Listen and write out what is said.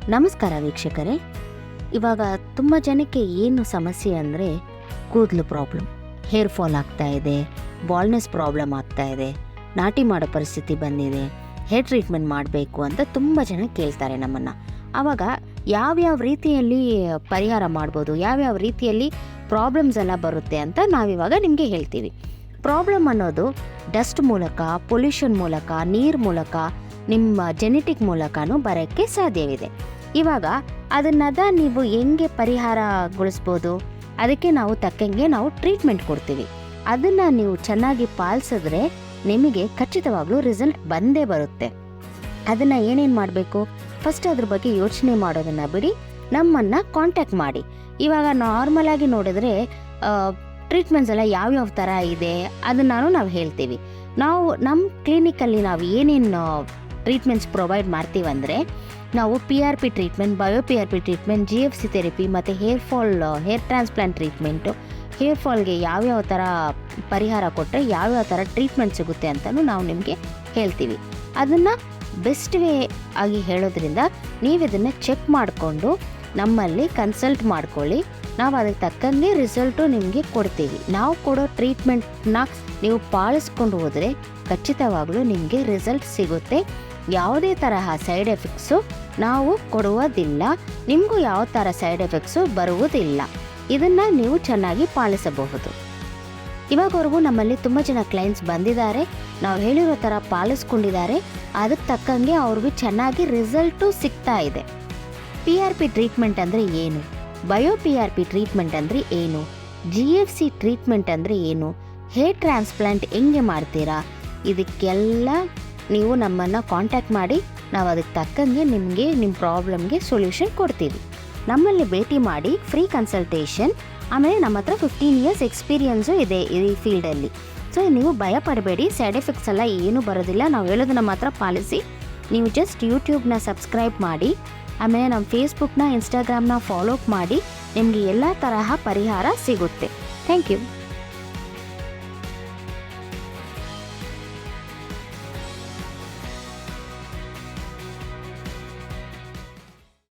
ನಮಸ್ಕಾರ ವೀಕ್ಷಕರೇ. ಇವಾಗ ತುಂಬ ಜನಕ್ಕೆ ಏನು ಸಮಸ್ಯೆ ಅಂದರೆ ಕೂದಲು ಪ್ರಾಬ್ಲಮ್, ಹೇರ್ ಫಾಲ್ ಆಗ್ತಾ ಇದೆ, ಬಾಲ್ನೆಸ್ ಪ್ರಾಬ್ಲಮ್ ಆಗ್ತಾ ಇದೆ, ನಾಟಿ ಮಾಡೋ ಪರಿಸ್ಥಿತಿ ಬಂದಿದೆ, ಹೇರ್ ಟ್ರೀಟ್ಮೆಂಟ್ ಮಾಡಬೇಕು ಅಂತ ತುಂಬ ಜನ ಕೇಳ್ತಾರೆ ನಮ್ಮನ್ನು. ಆವಾಗ ಯಾವ್ಯಾವ ರೀತಿಯಲ್ಲಿ ಪರಿಹಾರ ಮಾಡ್ಬೋದು, ಯಾವ್ಯಾವ ರೀತಿಯಲ್ಲಿ ಪ್ರಾಬ್ಲಮ್ಸ್ ಎಲ್ಲ ಬರುತ್ತೆ ಅಂತ ನಾವಿವಾಗ ನಿಮಗೆ ಹೇಳ್ತೀವಿ. ಪ್ರಾಬ್ಲಮ್ ಅನ್ನೋದು ಡಸ್ಟ್ ಮೂಲಕ, ಪೊಲ್ಯೂಷನ್ ಮೂಲಕ, ನೀರು ಮೂಲಕ, ನಿಮ್ಮ ಜೆನೆಟಿಕ್ ಮೂಲಕನೂ ಬರೋಕ್ಕೆ ಸಾಧ್ಯವಿದೆ. ಇವಾಗ ಅದನ್ನದ ನೀವು ಹೆಂಗೆ ಪರಿಹಾರಗೊಳಿಸ್ಬೋದು, ಅದಕ್ಕೆ ನಾವು ತಕ್ಕಂಗೆ ನಾವು ಟ್ರೀಟ್ಮೆಂಟ್ ಕೊಡ್ತೀವಿ. ಅದನ್ನು ನೀವು ಚೆನ್ನಾಗಿ ಪಾಲಿಸಿದ್ರೆ ನಿಮಗೆ ಖಚಿತವಾಗ್ಲೂ ರಿಸಲ್ಟ್ ಬಂದೇ ಬರುತ್ತೆ. ಅದನ್ನು ಏನೇನು ಮಾಡಬೇಕು, ಫಸ್ಟ್ ಅದ್ರ ಬಗ್ಗೆ ಯೋಚನೆ ಮಾಡೋದನ್ನು ಬಿಡಿ, ನಮ್ಮನ್ನು ಕಾಂಟ್ಯಾಕ್ಟ್ ಮಾಡಿ. ಇವಾಗ ನಾರ್ಮಲಾಗಿ ನೋಡಿದ್ರೆ ಟ್ರೀಟ್ಮೆಂಟ್ಸ್ ಎಲ್ಲ ಯಾವ್ಯಾವ ಥರ ಇದೆ ಅದನ್ನು ನಾವು ಹೇಳ್ತೀವಿ. ನಾವು ನಮ್ಮ ಕ್ಲಿನಿಕಲ್ಲಿ ನಾವು ಏನೇನು ಟ್ರೀಟ್ಮೆಂಟ್ಸ್ ಪ್ರೊವೈಡ್ ಮಾಡ್ತೀವಂದರೆ, ನಾವು PRP ಟ್ರೀಟ್ಮೆಂಟ್, ಬಯೋ-PRP ಟ್ರೀಟ್ಮೆಂಟ್, GFC ಥೆರಪಿ ಮತ್ತು ಹೇರ್ ಟ್ರಾನ್ಸ್ಪ್ಲಾಂಟ್ ಟ್ರೀಟ್ಮೆಂಟು, ಹೇರ್ ಫಾಲ್ಗೆ ಯಾವ್ಯಾವ ಥರ ಪರಿಹಾರ ಕೊಟ್ಟರೆ ಯಾವ್ಯಾವ ಥರ ಟ್ರೀಟ್ಮೆಂಟ್ ಸಿಗುತ್ತೆ ಅಂತಲೂ ನಾವು ನಿಮಗೆ ಹೇಳ್ತೀವಿ. ಅದನ್ನು ಬೆಸ್ಟ್ ವೇ ಆಗಿ ಹೇಳೋದ್ರಿಂದ ನೀವು ಇದನ್ನು ಚೆಕ್ ಮಾಡಿಕೊಂಡು ನಮ್ಮಲ್ಲಿ ಕನ್ಸಲ್ಟ್ ಮಾಡ್ಕೊಳ್ಳಿ. ನಾವು ಅದಕ್ಕೆ ತಕ್ಕಂಗೆ ರಿಸಲ್ಟು ನಿಮಗೆ ಕೊಡ್ತೀವಿ. ನಾವು ಕೊಡೋ ಟ್ರೀಟ್ಮೆಂಟ್ನ ನೀವು ಪಾಲಿಸ್ಕೊಂಡು ಹೋದರೆ ಖಚಿತವಾಗಲೂ ನಿಮಗೆ ರಿಸಲ್ಟ್ ಸಿಗುತ್ತೆ. ಯಾವುದೇ ತರಹ ಸೈಡ್ ಎಫೆಕ್ಟ್ಸು ನಾವು ಕೊಡುವುದಿಲ್ಲ, ನಿಮಗೂ ಯಾವ ಥರ ಸೈಡ್ ಎಫೆಕ್ಟ್ಸು ಬರುವುದಿಲ್ಲ. ಇದನ್ನು ನೀವು ಚೆನ್ನಾಗಿ ಪಾಲಿಸಬಹುದು. ಇವಾಗವರೆಗೂ ನಮ್ಮಲ್ಲಿ ತುಂಬ ಜನ ಕ್ಲೈಂಟ್ಸ್ ಬಂದಿದ್ದಾರೆ, ನಾವು ಹೇಳಿರೋ ಥರ ಪಾಲಿಸ್ಕೊಂಡಿದ್ದಾರೆ. ಅದಕ್ಕೆ ತಕ್ಕಂಗೆ ಅವ್ರಿಗೂ ಚೆನ್ನಾಗಿ ರಿಸಲ್ಟು ಸಿಗ್ತಾ ಇದೆ. PRP ಟ್ರೀಟ್ಮೆಂಟ್ ಅಂದರೆ ಏನು, ಬಯೋ-PRP ಟ್ರೀಟ್ಮೆಂಟ್ ಅಂದರೆ ಏನು, GFC ಟ್ರೀಟ್ಮೆಂಟ್ ಅಂದರೆ ಏನು, ಹೇರ್ ಟ್ರಾನ್ಸ್ಪ್ಲಾಂಟ್ ಹೆಂಗೆ ಮಾಡ್ತೀರಾ, ಇದಕ್ಕೆಲ್ಲ ನೀವು ನಮ್ಮನ್ನು ಕಾಂಟ್ಯಾಕ್ಟ್ ಮಾಡಿ, ನಾವು ಅದಕ್ಕೆ ತಕ್ಕಂಗೆ ನಿಮಗೆ ನಿಮ್ಮ ಪ್ರಾಬ್ಲಮ್ಗೆ ಸೊಲ್ಯೂಷನ್ ಕೊಡ್ತೀವಿ. ನಮ್ಮಲ್ಲಿ ಭೇಟಿ ಮಾಡಿ, ಫ್ರೀ ಕನ್ಸಲ್ಟೇಷನ್. ಆಮೇಲೆ ನಮ್ಮ ಹತ್ರ 15 ಇಯರ್ಸ್ ಎಕ್ಸ್ಪೀರಿಯನ್ಸು ಇದೆ ಈ ಫೀಲ್ಡಲ್ಲಿ. ಸೊ ನೀವು ಭಯ ಪಡಬೇಡಿ, ಸೈಡ್ ಎಫೆಕ್ಟ್ಸ್ ಎಲ್ಲ ಏನೂ ಬರೋದಿಲ್ಲ. ನಾವು ಹೇಳೋದನ್ನ ಮಾತ್ರ ಪಾಲಿಸಿ. ನೀವು ಜಸ್ಟ್ ಯೂಟ್ಯೂಬ್ನ ಸಬ್ಸ್ಕ್ರೈಬ್ ಮಾಡಿ, ಆಮೇಲೆ ನಮ್ಮ ಫೇಸ್ಬುಕ್ನ, ಇನ್ಸ್ಟಾಗ್ರಾಮ್ನ ಫಾಲೋ ಮಾಡಿ. ನಿಮಗೆ ಎಲ್ಲ ತರಹ ಪರಿಹಾರ ಸಿಗುತ್ತೆ. Thank you.